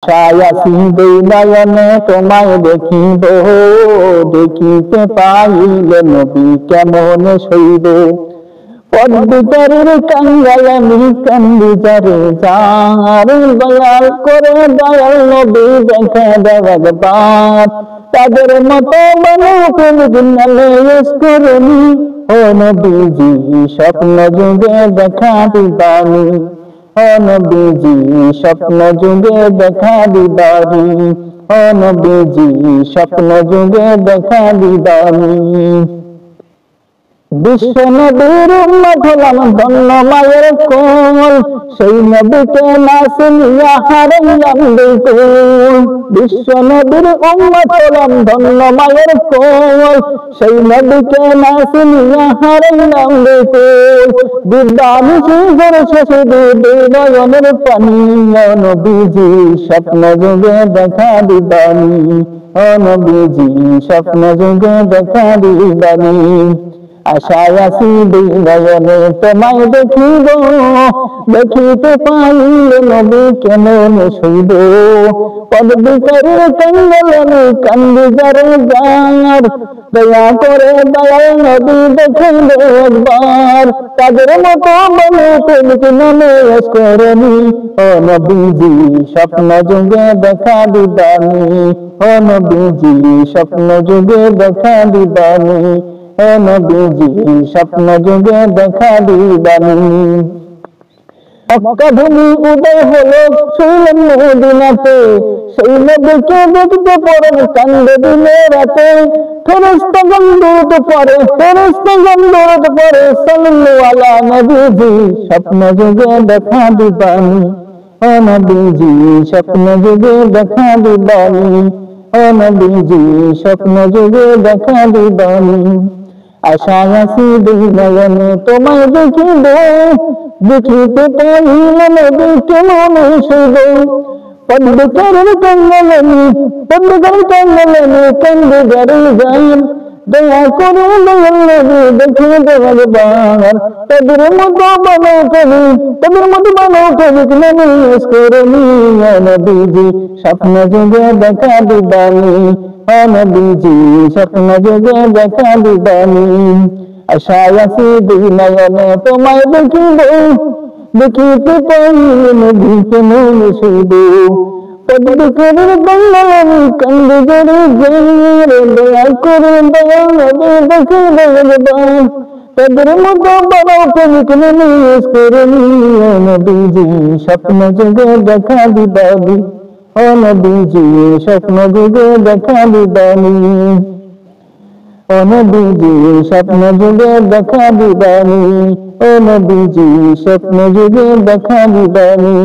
আশায় আছি দুই নয়নে তোমায় দেখিব, দেখিতে পাইলে নবী কেমনে সইব। পদ্মচারীর কাঙ্গাল আমি কান্দি যারে যার, দয়াল করে দয়াল নবী দেখা দাও একবার। তাদের মতো মানুষ করেনি, ও নবীজি স্বপ্ন যুগে দেখা দিবানি, ও নবীজি স্বপ্ন যুগে দেখা দিবানি, ও নবীজি স্বপ্ন যুগে দেখা দিবানি। বিশ্ব নবীর উম্মত হলাম ধন্য মায়ের কোল, সেই নবীকে না চিনিয়া হারাইলাম বিকুল। বিশ্ব নবীর উম্মত হলাম ধন্য মায়ের কোল, সেই নবীকে না চিনিয়া হারাইলাম বিকুল। বিদ্যানি সিংহের শেষে নয়নের পানি, ও নবীজি স্বপ্ন যুগে দেখা দিবানি, ও নবীজি স্বপ্ন যুগে দেখা দিবানি। আশায় আছি দুই নয়নে তোমায় দেখিব, দেখিতে পাইলে নবী কেমনে সইব। পদ্মচারীর কাঙ্গাল আমি কান্দি যারে যার, দয়া করে দয়াল নবী দেখে একবার। তাদের মতো মনে তুমি নামে করেনি, ও নবীজি স্বপ্ন যুগে দেখা দিবানি, ও নবীজি স্বপ্ন যুগে দেখা দিবানি, ও নবীজি স্বপ্ন যুগে দেখা দিবানি। মক্কা ভূমি উদয় হলো শুনলেন মদিনাতে, সেই নবীকে দেখতে পড়েন কান্দে দিনে রাতে। ফেরেশতাগণ দরুদ পড়ে, ফেরেশতাগণ দরুদ পড়ে, সাল্লাল্লাহু আলা নবীজি স্বপ্ন যুগে দেখা দিবানি, ও নবীজি স্বপ্ন যুগে দেখা দিবানি, ও নবীজি স্বপ্ন যুগে দেখা দিবানি। আশায় আছি দুই নয়নে তোমায় দেখিব, দেখিতে পাইলে নবী কেমনে সইব। পদ্মচারীর কাঙ্গাল আমি, পদ্মচারীর কাঙ্গাল আমি কান্দি যারে যার, দয়া করে দয়াল নবী দেখে দাও একবার। তাদের মতো বানাও কবি, তাদের মতো বানাও কবি নামাজ করেনি, ও নবীজি স্বপ্ন যুগে দেখা দিবানি, ও নবীজি স্বপ্ন যুগে দেখা দিবানি। আশায় আছি দুই নয়নে তোমায় দেখিব, দেখিতে পাইলে নবী কেমনে সইব। পদ্মচারীর কাঙ্গাল আমি কান্দি যারে যার, দয়া করে দয়াল নবী দেখে দাও একবার। তাদের মতো বানাও কবি নামাজ করেনি, ও নবীজি স্বপ্ন যুগে দেখা দিবানি, ও নবীজি স্বপ্ন যুগে দেখা দিবানি, ও নবীজি স্বপ্ন যুগে দেখা দিবানি, ও নবীজি স্বপ্ন যুগে দেখা দিবানি।